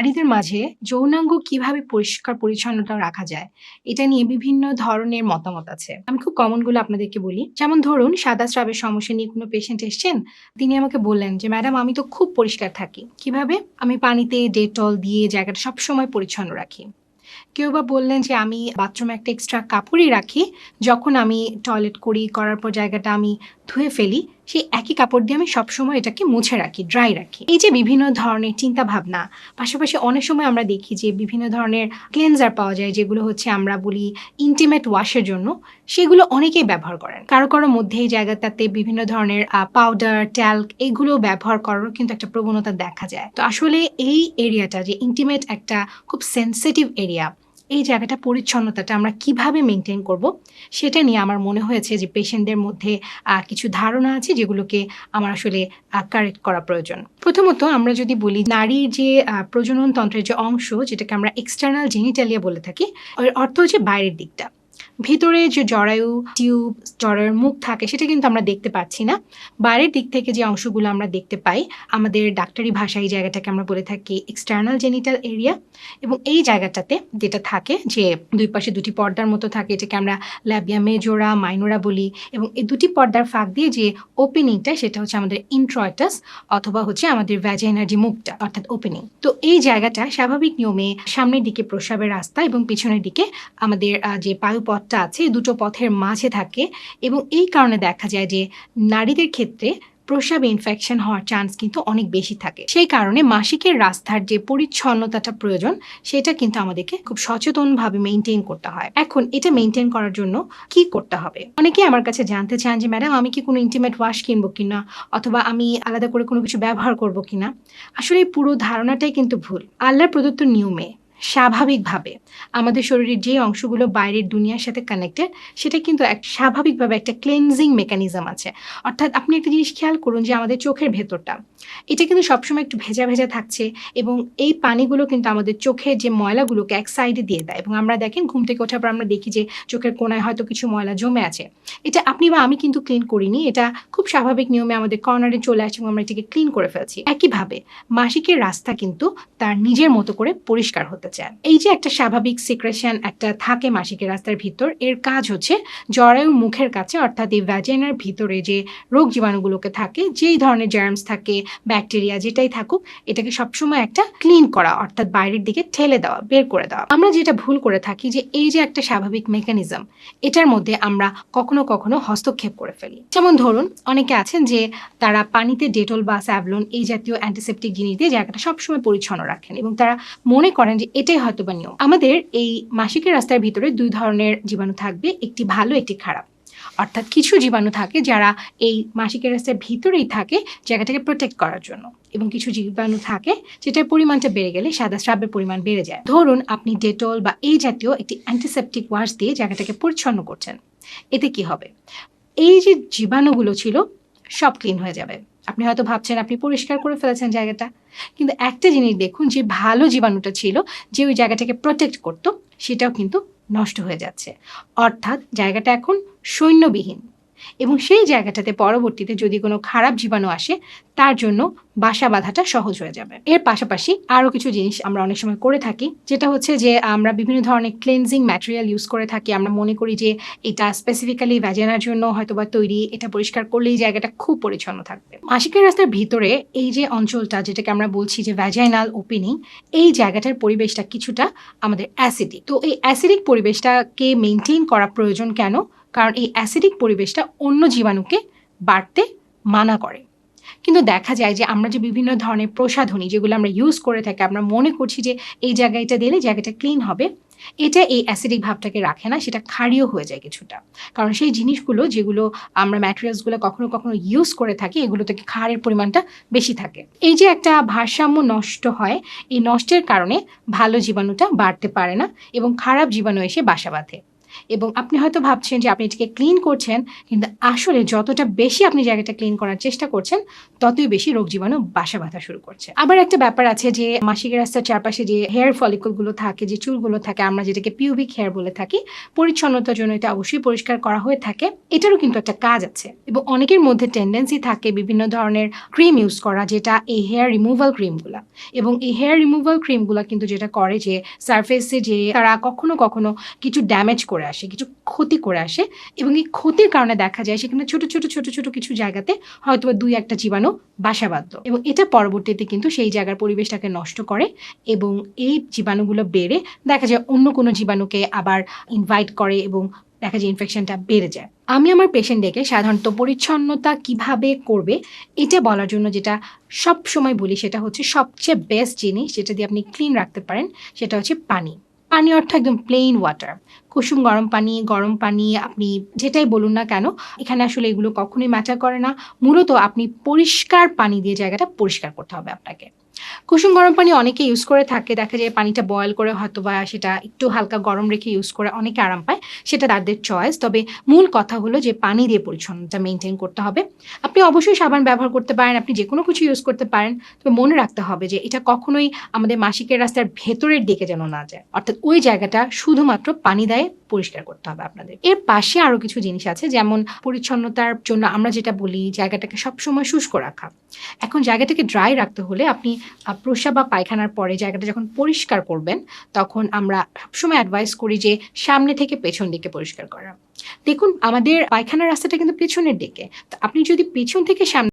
নারীদের মাঝে যৌনাঙ্গ কিভাবে পরিষ্কার পরিচ্ছন্নতা রাখা যায় এটা নিয়ে বিভিন্ন ধরনের মতামত আছে। আমি খুব কমন গুলো আপনাদেরকে বলি। যেমন ধরুন সাদা স্রাবের সমস্যা নিয়ে কোনো পেশেন্ট এসছেন, তিনি আমাকে বললেন যে ম্যাডাম আমি তো খুব পরিষ্কার থাকি। কিভাবে? আমি পানিতে ডেটল দিয়ে জায়গাটা সবসময় পরিচ্ছন্ন রাখি। কেউ বা বললেন যে আমি বাথরুমে একটা এক্সট্রা কাপড়ই রাখি, যখন আমি টয়লেট করার পর জায়গাটা আমি ধুয়ে ফেলি, সেই একই কাপড় দিয়ে আমি সবসময় এটাকে মুছে রাখি, ড্রাই রাখি। এই যে বিভিন্ন ধরনের চিন্তা ভাবনা, পাশাপাশি অনেক সময় আমরা দেখি যে বিভিন্ন ধরনের ক্লেনজার পাওয়া যায়, যেগুলো হচ্ছে আমরা বলি ইন্টিমেট ওয়াশের জন্য, সেগুলো অনেকেই ব্যবহার করেন। কারো কারো মধ্যে এই জায়গাটাতে বিভিন্ন ধরনের পাউডার, ট্যাল্ক এগুলো ব্যবহার করারও কিন্তু একটা প্রবণতা দেখা যায়। তো আসলে এই এরিয়াটা যে ইন্টিমেট একটা খুব সেন্সিটিভ এরিয়া, এই জায়গাটা পরিচ্ছন্নতাটা আমরা কিভাবে মেনটেন করব, সেটা নিয়ে আমার মনে হয়েছে যে পেশেন্টদের মধ্যে কিছু ধারণা আছে যেগুলোকে আমার আসলে কারেক্ট করা প্রয়োজন। প্রথমত আমরা যদি বলি নারীর যে প্রজনন তন্ত্রের যে অংশ, যেটাকে আমরা এক্সটার্নাল জেনিটালিয়া বলে থাকি, এর অর্থ হচ্ছে বাইরের দিকটা। ভিতরে যে জরায়ু, টিউব, জরায়ুর মুখ থাকে সেটা কিন্তু আমরা দেখতে পাচ্ছি না। বাইরের দিক থেকে যে অংশগুলো আমরা দেখতে পাই, আমাদের ডাক্তারি ভাষায় এই জায়গাটাকে আমরা বলে থাকি এক্সটার্নাল জেনিটাল এরিয়া। এবং এই জায়গাটাতে যেটা থাকে যে দুই পাশে দুটি পর্দার মতো থাকে, এটাকে আমরা ল্যাবিয়া মেজোরা, মাইনোরা বলি। এবং এই দুটি পর্দার ফাঁক দিয়ে যে ওপেনিংটা, সেটা হচ্ছে আমাদের ইন্ট্রয়েটাস অথবা হচ্ছে আমাদের ভ্যাজাইনার যে মুখটা, অর্থাৎ ওপেনিং। তো এই জায়গাটা স্বাভাবিক নিয়মে সামনের দিকে প্রস্রাবের রাস্তা এবং পিছনের দিকে আমাদের যে বায়ুপথটা আছে, দুটো পথের মাঝে থাকে। এবং এই কারণে দেখা যায় যে নারীদের ক্ষেত্রে প্রস্রাবে ইনফেকশন হওয়ার চান্স কিন্তু অনেক বেশি থাকে। সেই কারণে মাসিকের রাস্তার যে পরিচ্ছন্নতাটা প্রয়োজন, সেটা কিন্তু আমাদেরকে খুব সচেতনভাবে মেনটেন করতে হয়। এখন এটা মেনটেন করার জন্য কি করতে হবে? অনেকে আমার কাছে জানতে চান যে ম্যাডাম আমি কি কোনো ইন্টিমেট ওয়াশ কিনবো কিনা, অথবা আমি আলাদা করে কোনো কিছু ব্যবহার করব কিনা। আসলে এই পুরো ধারণাটাই কিন্তু ভুল। আল্লাহর প্রদত্ত নিয়মে স্বাভাবিকভাবে আমাদের শরীরের যে অংশগুলো বাইরের দুনিয়ার সাথে কানেক্টেড, সেটা কিন্তু এক স্বাভাবিকভাবে একটা ক্লেনজিং মেকানিজম আছে। অর্থাৎ আপনি একটা জিনিস খেয়াল করুন যে আমাদের চোখের ভেতরটা, এটা কিন্তু সবসময় একটু ভেজা ভেজা থাকছে, এবং এই পানিগুলো কিন্তু আমাদের চোখের যে ময়লাগুলোকে এক সাইডে দিয়ে দেয়। এবং আমরা দেখেন ঘুম থেকে ওঠার পর আমরা দেখি যে চোখের কোনায় হয়তো কিছু ময়লা জমে আছে। এটা আপনি বা আমি কিন্তু ক্লিন করিনি, এটা খুব স্বাভাবিক নিয়মে আমাদের কর্নারে চলে আসছে এবং আমরা এটাকে ক্লিন করে ফেলছি। একইভাবে মাসিকের রাস্তা কিন্তু তার নিজের মতো করে পরিষ্কার হতে চায়। এই যে একটা স্বাভাবিক সিক্রেশন একটা থাকে মাসিকের রাস্তার ভিতর, এর কাজ হচ্ছে জরায়ুর মুখের কাছে, অর্থাৎ এই ভ্যাজাইনার ভিতরে যে রোগ জীবাণুগুলোকে থাকে, যেই ধরনের জার্মস থাকে, ব্যাকটেরিয়া যেটাই থাকুক, এটাকে সবসময় একটা ক্লিন করা, অর্থাৎ বাইরের দিকে ঠেলে দেওয়া, বের করে দেওয়া। আমরা যেটা ভুল করে থাকি যে এই যে একটা স্বাভাবিক মেকানিজম, এটার মধ্যে আমরা কখনো কখনো হস্তক্ষেপ করে ফেলি। যেমন ধরুন অনেকে আছেন যে তারা পানিতে ডেটল বা স্যাভলন এই জাতীয় অ্যান্টিসেপটিক জিনিস দিয়ে জায়গাটা সবসময় পরিচ্ছন্ন রাখেন এবং তারা মনে করেন যে এটাই হয়তো বা নিয়ম। আমাদের এই মাসিকের রাস্তার ভিতরে দুই ধরনের জীবাণু থাকবে, একটি ভালো একটি খারাপ। অর্থাৎ কিছু জীবাণু থাকে যারা এই মাসিকের রাস্তার ভিতরেই থাকে জায়গাটাকে প্রোটেক্ট করার জন্য, এবং কিছু জীবাণু থাকে যেটার পরিমাণটা বেড়ে গেলে সাদা স্রাবের পরিমাণ বেড়ে যায়। ধরুন আপনি ডেটল বা এই জাতীয় একটি অ্যান্টিসেপটিক ওয়াশ দিয়ে জায়গাটাকে পরিচ্ছন্ন করছেন, এতে কি হবে? এই যে জীবাণুগুলো ছিল সব ক্লিন হয়ে যাবে। আপনি হয়তো ভাবছেন আপনি পরিষ্কার করে ফেলেছেন জায়গাটা, কিন্তু একটা জিনিস দেখুন, যে ভালো জীবাণুটা ছিল, যে ওই জায়গাটাকে প্রোটেক্ট করতো, সেটাও কিন্তু নষ্ট হয়ে যাচ্ছে। অর্থাৎ জায়গাটা এখন সৈন্যবিহীন, এবং সেই জায়গাটাতে পরবর্তীতে যদি কোনো খারাপ জীবাণু আসে, তার জন্য বাসা বাঁধাটা সহজ হয়ে যাবে। এর পাশাপাশি আরও কিছু জিনিস আমরা অনেক সময় করে থাকি, যেটা হচ্ছে যে আমরা বিভিন্ন ধরনের ক্লেনজিং ম্যাটেরিয়াল ইউজ করে থাকি। আমরা মনে করি যে এটা স্পেসিফিক্যালি ভ্যাজাইনার জন্য হয়তোবা তৈরি, এটা পরিষ্কার করলেই জায়গাটা খুব পরিচ্ছন্ন থাকবে। মাসিকের রাস্তার ভিতরে এই যে অঞ্চলটা, যেটাকে আমরা বলছি যে ভ্যাজাইনাল ওপেনিং, এই জায়গাটার পরিবেশটা কিছুটা আমাদের অ্যাসিডিক। তো এই অ্যাসিডিক পরিবেশটাকে মেনটেন করা প্রয়োজন কেন? কারণ এই অ্যাসিডিক পরিবেশটা অন্য জীবাণুকে বাড়তে মানা করে। কিন্তু দেখা যায় যে আমরা যে বিভিন্ন ধরনের প্রসাধনী যেগুলো আমরা ইউজ করে থাকি, আমরা মনে করছি যে এই জায়গাটা দিলে জায়গাটা ক্লিন হবে, এটা এই অ্যাসিডিক ভাবটাকে রাখে না, সেটা ক্ষারীয় হয়ে যায় কিছুটা। কারণ সেই জিনিসগুলো যেগুলো আমরা ম্যাটেরিয়ালসগুলো কখনো কখনো ইউজ করে থাকি, এগুলো থেকে ক্ষারের পরিমাণটা বেশি থাকে। এই যে একটা ভারসাম্য নষ্ট হয়, এই নষ্টের কারণে ভালো জীবাণুটা বাড়তে পারে না এবং খারাপ জীবাণু এসে বাসা বাঁধে। এবং আপনি হয়তো ভাবছেন যে আপনি এটাকে ক্লিন করছেন, কিন্তু আসলে যতটা বেশি আপনি জায়গাটা ক্লিন করার চেষ্টা করছেন, ততই বেশি রোগ জীবাণু বাসা বাঁধা শুরু করছে। আবার একটা ব্যাপার আছে যে মাসিক রাস্তার চারপাশে যে হেয়ার ফলিকল গুলো থাকে, যে চুলগুলো থাকে, আমরা যেটাকে পিউবিক হেয়ার বলে থাকি, পরিচ্ছন্নতার জন্য এটা অবশ্যই পরিষ্কার করা হয়ে থাকে। এটারও কিন্তু একটা কাজ আছে এবং অনেকের মধ্যে টেন্ডেন্সি থাকে বিভিন্ন ধরনের ক্রিম ইউজ করা, যেটা এই হেয়ার রিমুভাল ক্রিমগুলা। এবং এই হেয়ার রিমুভাল ক্রিমগুলা কিন্তু যেটা করে যে সারফেসে যে তারা কখনো কখনো কিছু ড্যামেজ করে আসে, কিছু ক্ষতি করে আসে এবং এই ক্ষতির কারণে দেখা যায় সেখানে ছোট কিছু জায়গাতে হয়তোবা ২-১টা জীবাণু বাসা বাঁধলো এবং এটা পরবর্তীতে কিন্তু সেই জায়গার পরিবেশটাকে নষ্ট করে এবং এই জীবাণুগুলো বেড়ে দেখা যায় অন্য কোনো জীবাণুকে আবার ইনভাইট করে এবং দেখা যায় ইনফেকশনটা বেড়ে যায়। আমি আমার পেশেন্টদেরকে সাধারণত পরিচ্ছন্নতা কিভাবে করবে এটা বলার জন্য যেটা সবসময় বলি সেটা হচ্ছে সবচেয়ে বেস্ট জিনিস যেটা দিয়ে আপনি ক্লিন রাখতে পারেন সেটা হচ্ছে পানি। পানি অর্থ একদম প্লেইন ওয়াটার। কুসুম গরম পানি আপনি যেটাই বলুন না কেন, এখানে আসলে এগুলো কখনোই ম্যাটার করে না। মূলত আপনি পরিষ্কার পানি দিয়ে জায়গাটা পরিষ্কার করতে হবে আপনাকে। কুসুম গরম পানি অনেকে ইউজ করে থাকে। দেখা যায় পানিটা বয়েল করে হয়তোবা সেটা একটু হালকা গরম রেখে ইউজ করে অনেকে আরাম পায়। সেটা তাদের চয়েস। তবে মূল কথা হলো যে পানি দিয়ে পরিচ্ছন্নতা মেইনটেইন করতে হবে। আপনি অবশ্যই সাবান ব্যবহার করতে পারেন, আপনি যেকোনো কিছু ইউজ করতে পারেন। তবে মনে রাখতে হবে যে এটা কখনোই আমাদের মাসিকের রাস্তার ভেতরের দিকে যেন না যায়। অর্থাৎ ওই জায়গাটা শুধুমাত্র পানি দিয়ে পরিষ্কার করতে হবে আপনাদের। এর পাশে আরো কিছু জিনিস আছে, যেমন পরিচ্ছন্নতার জন্য আমরা যেটা বলি জায়গাটাকে সবসময় শুষ্ক রাখা। এখন জায়গাটাকে ড্রাই রাখতে হলে আপনি প্রস্রাব বা পায়খানার পরে জায়গাটা যখন পরিষ্কার করবেন, তখন আমরা সবসময় অ্যাডভাইস করি যে সামনে থেকে পেছন দিকে পরিষ্কার করা। দেখুন আমাদের পায়খানার রাস্তাটা কিন্তু পেছনের দিকে। তো আপনি যদি পেছন থেকে সামনে